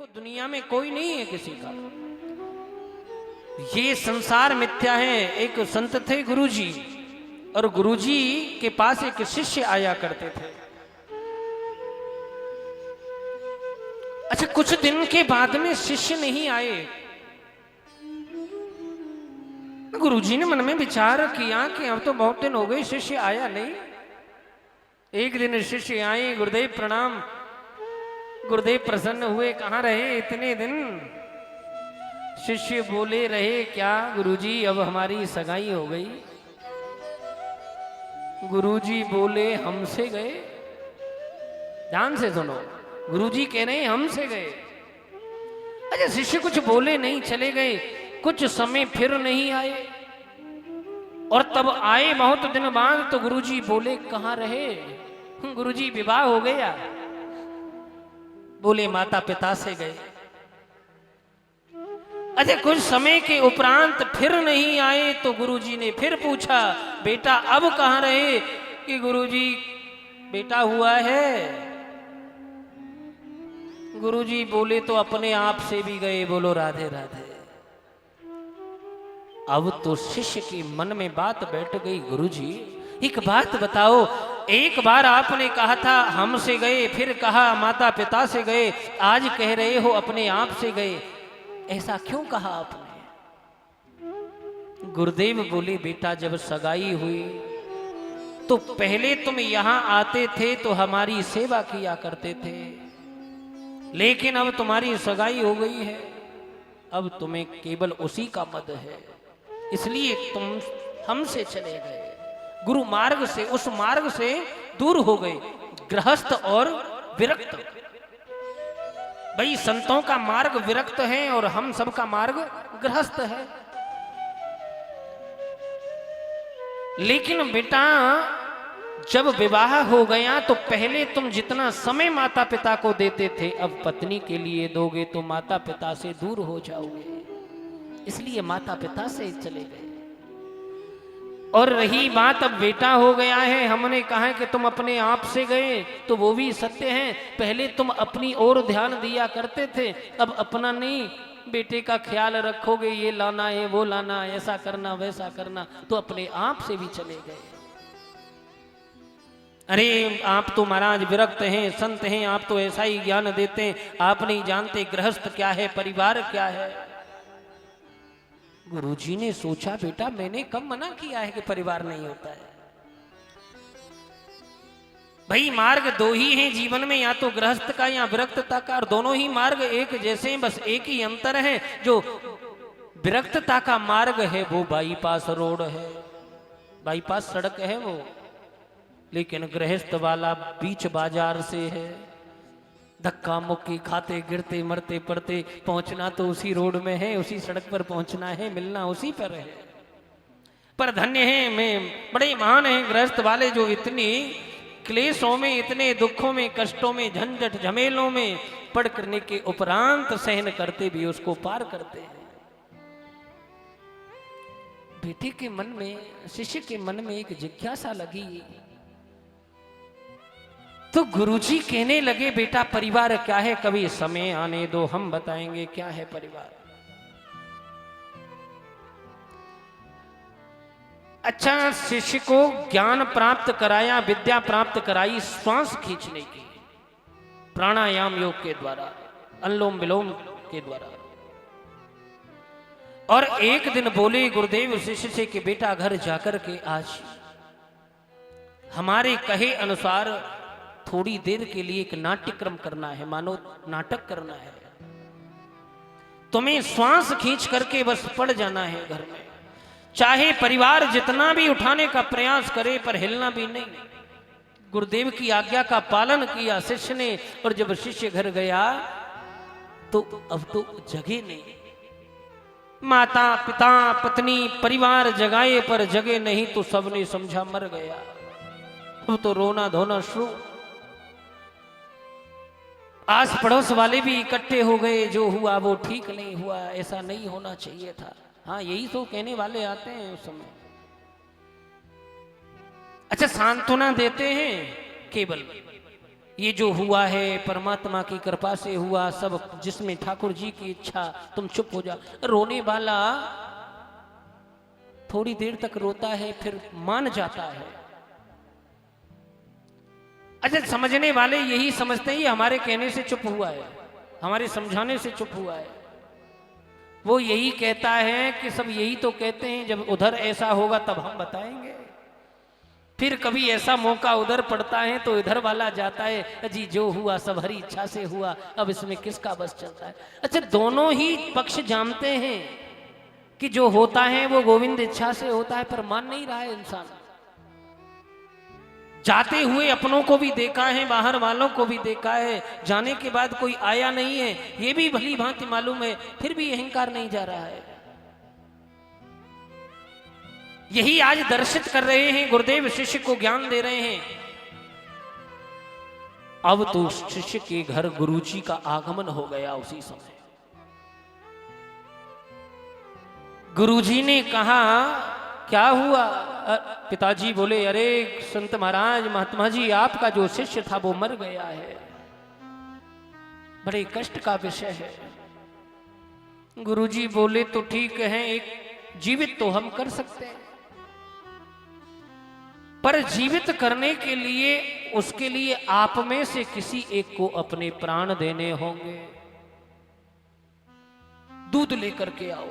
देखो दुनिया में कोई नहीं है किसी का, ये संसार मिथ्या है। एक संत थे गुरुजी, और गुरुजी के पास एक शिष्य आया करते थे। अच्छा, कुछ दिन के बाद में शिष्य नहीं आए। गुरुजी ने मन में विचार किया कि अब तो बहुत दिन हो गए, शिष्य आया नहीं। एक दिन शिष्य आए, गुरुदेव प्रणाम। गुरुदेव प्रसन्न हुए, कहाँ रहे इतने दिन? शिष्य बोले, रहे क्या गुरुजी, अब हमारी सगाई हो गई। गुरुजी बोले, हमसे गए? ध्यान से सुनो, गुरुजी कह रहे हैं हमसे गए। अच्छा, शिष्य कुछ बोले नहीं, चले गए। कुछ समय फिर नहीं आए, और तब आए बहुत दिन बाद, तो गुरुजी बोले, कहाँ रहे? गुरुजी, विवाह हो गया। बोले, माता पिता से गए। अच्छा, कुछ समय के उपरांत फिर नहीं आए, तो गुरुजी ने फिर पूछा, बेटा अब कहाँ रहे? कि गुरुजी, बेटा हुआ है। गुरुजी बोले, तो अपने आप से भी गए। बोलो राधे राधे। अब तो शिष्य के मन में बात बैठ गई, गुरुजी एक बात बताओ, एक बार आपने कहा था हमसे गए, फिर कहा माता पिता से गए, आज कह रहे हो अपने आप से गए, ऐसा क्यों कहा आपने? गुरुदेव बोले, बेटा जब सगाई हुई तो पहले तुम यहां आते थे तो हमारी सेवा किया करते थे, लेकिन अब तुम्हारी सगाई हो गई है, अब तुम्हें केवल उसी का मद है, इसलिए तुम हमसे चले गए। गुरु मार्ग से, उस मार्ग से दूर हो गए, गृहस्थ और विरक्त। भाई संतों का मार्ग विरक्त है और हम सब का मार्ग गृहस्थ है। लेकिन बेटा जब विवाह हो गया तो पहले तुम जितना समय माता पिता को देते थे, अब पत्नी के लिए दोगे तो माता पिता से दूर हो जाओगे, इसलिए माता पिता से चले गए। और रही बात अब बेटा हो गया है, हमने कहा है कि तुम अपने आप से गए, तो वो भी सत्य है। पहले तुम अपनी ओर ध्यान दिया करते थे, अब अपना नहीं, बेटे का ख्याल रखोगे, ये लाना है वो लाना, ऐसा करना वैसा करना, तो अपने आप से भी चले गए। अरे आप तो महाराज विरक्त हैं, संत हैं, आप तो ऐसा ही ज्ञान देते हैं, आप नहीं जानते गृहस्थ क्या है, परिवार क्या है। गुरुजी ने सोचा, बेटा मैंने कब मना किया है कि परिवार नहीं होता है? भाई मार्ग दो ही हैं जीवन में, या तो गृहस्थ का या विरक्तता का, और दोनों ही मार्ग एक जैसे हैं, बस एक ही अंतर है, जो विरक्तता का मार्ग है वो बाईपास रोड है, बाईपास सड़क है वो, लेकिन गृहस्थ वाला बीच बाजार से है, धक्का मुक्की खाते गिरते मरते पड़ते, पहुंचना तो उसी रोड में है, उसी सड़क पर पहुंचना है, मिलना उसी पर है। पर धन्य है, मैं बड़े महान हैं गृहस्थ वाले, जो इतनी क्लेशों में, इतने दुखों में, कष्टों में, झंझट झमेलों में पड़ करने के उपरांत सहन करते भी उसको पार करते हैं। बेटे के मन में, शिष्य के मन में एक जिज्ञासा लगी, तो गुरुजी कहने लगे, बेटा परिवार क्या है, कभी समय आने दो, हम बताएंगे क्या है परिवार। अच्छा, शिष्य को ज्ञान प्राप्त कराया, विद्या प्राप्त कराई श्वास खींचने की, प्राणायाम योग के द्वारा, अनुलोम विलोम के द्वारा। और एक दिन बोले गुरुदेव शिष्य से कि बेटा घर जाकर के आज हमारे कहे अनुसार थोड़ी देर के लिए एक नाट्यक्रम करना है, मानो नाटक करना है, तुम्हें श्वास खींच करके बस पड़ जाना है घर में, चाहे परिवार जितना भी उठाने का प्रयास करे पर हिलना भी नहीं। गुरुदेव की आज्ञा का पालन किया शिष्य ने, और जब शिष्य घर गया तो अब तो जगे नहीं, माता पिता पत्नी परिवार जगाए पर जगे नहीं, तो सबने समझा मर गया। अब तो रोना धोना शुरू, आस पड़ोस वाले भी इकट्ठे हो गए, जो हुआ वो ठीक नहीं हुआ, ऐसा नहीं होना चाहिए था। हाँ, यही तो कहने वाले आते हैं उस समय। अच्छा, सांत्वना देते हैं केवल, ये जो हुआ है परमात्मा की कृपा से हुआ, सब जिसमें ठाकुर जी की इच्छा, तुम चुप हो जा। रोने वाला थोड़ी देर तक रोता है फिर मान जाता है। अच्छा, समझने वाले यही समझते हैं ये हमारे कहने से चुप हुआ है, हमारे समझाने से चुप हुआ है। वो यही कहता है कि सब यही तो कहते हैं, जब उधर ऐसा होगा तब हम बताएंगे। फिर कभी ऐसा मौका उधर पड़ता है तो इधर वाला जाता है, जी जो हुआ सब हरी इच्छा से हुआ, अब इसमें किसका बस चलता है। अच्छा, दोनों ही पक्ष जानते हैं कि जो होता है वो गोविंद इच्छा से होता है, पर मान नहीं रहा है इंसान। जाते हुए अपनों को भी देखा है, बाहर वालों को भी देखा है, जाने के बाद कोई आया नहीं है ये भी भली भांति मालूम है, फिर भी अहंकार नहीं जा रहा है। यही आज दर्शित कर रहे हैं, गुरुदेव शिष्य को ज्ञान दे रहे हैं। अब तो शिष्य के घर गुरुजी का आगमन हो गया। उसी समय गुरुजी ने कहा क्या हुआ? पिताजी बोले, अरे संत महाराज, महात्मा जी, आपका जो शिष्य था वो मर गया है, बड़े कष्ट का विषय है। गुरुजी बोले, तो ठीक है, एक जीवित तो हम कर सकते हैं, पर जीवित करने के लिए उसके लिए आप में से किसी एक को अपने प्राण देने होंगे। दूध लेकर के आओ।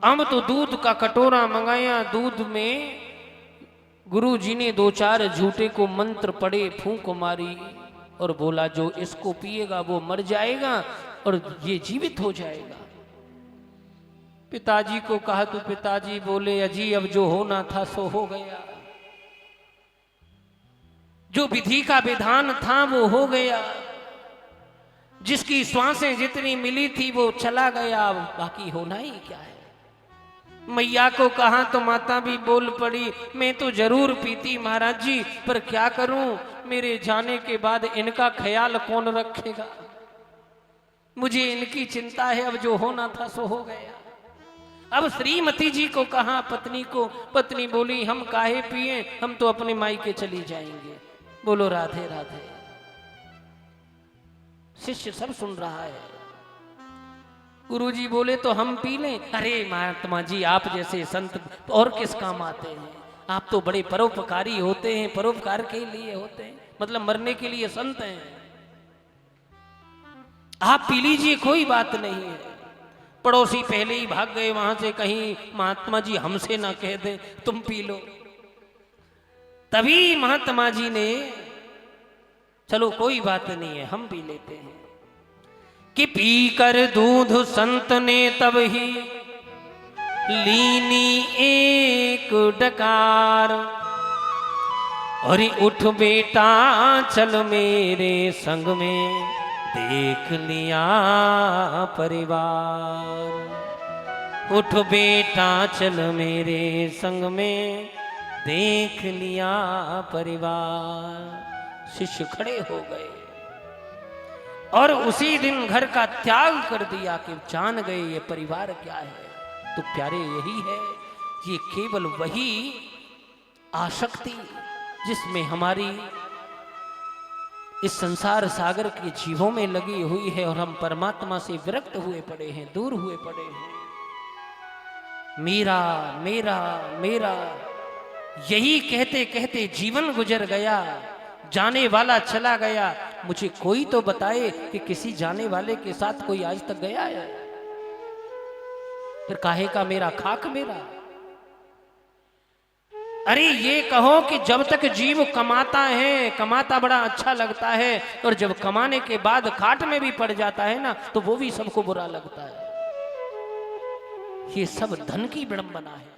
हम तो दूध का कटोरा मंगाया, दूध में गुरु जी ने 2-4 झूठे को मंत्र पढ़े, फूंक मारी और बोला जो इसको पिएगा वो मर जाएगा और ये जीवित हो जाएगा। पिताजी को कहा, तो पिताजी बोले, अजी अब जो होना था सो हो गया, जो विधि का विधान था वो हो गया, जिसकी श्वासें जितनी मिली थी वो चला गया, बाकी होना ही क्या है। मैया को कहा तो माता भी बोल पड़ी, मैं तो जरूर पीती महाराज जी, पर क्या करूं, मेरे जाने के बाद इनका ख्याल कौन रखेगा, मुझे इनकी चिंता है, अब जो होना था सो हो गया। अब श्रीमती जी को कहा, पत्नी को, पत्नी बोली, हम काहे पिए, हम तो अपने मायके चली जाएंगे। बोलो राधे राधे। शिष्य सब सुन रहा है। गुरुजी बोले, तो हम पी लें? अरे महात्मा जी, आप जैसे संत और किस काम आते हैं, आप तो बड़े परोपकारी होते हैं, परोपकार के लिए होते हैं, मतलब मरने के लिए संत हैं, आप पी लीजिए, कोई बात नहीं है। पड़ोसी पहले ही भाग गए वहां से, कहीं महात्मा जी हमसे ना कह दें तुम पी लो। तभी महात्मा जी ने, चलो कोई बात नहीं है, हम पी लेते हैं, कि पीकर दूध संत ने तब ही लीनी एक डकार, और उठ बेटा चल मेरे संग में देख लिया परिवार। उठ बेटा चल मेरे संग में देख लिया परिवार। शिष्य खड़े हो गए और उसी दिन घर का त्याग कर दिया कि जान गए ये परिवार क्या है। तो प्यारे यही है, ये केवल वही आसक्ति जिसमें हमारी इस संसार सागर के जीवों में लगी हुई है और हम परमात्मा से विरक्त हुए पड़े हैं, दूर हुए पड़े हैं। मेरा मेरा मेरा यही कहते कहते जीवन गुजर गया, जाने वाला चला गया। मुझे कोई तो बताए कि किसी जाने वाले के साथ कोई आज तक गया है? फिर काहे का मेरा खाक मेरा। अरे ये कहो कि जब तक जीव कमाता है, कमाता बड़ा अच्छा लगता है, और जब कमाने के बाद खाट में भी पड़ जाता है ना, तो वो भी सबको बुरा लगता है। ये सब धन की विडंबना है।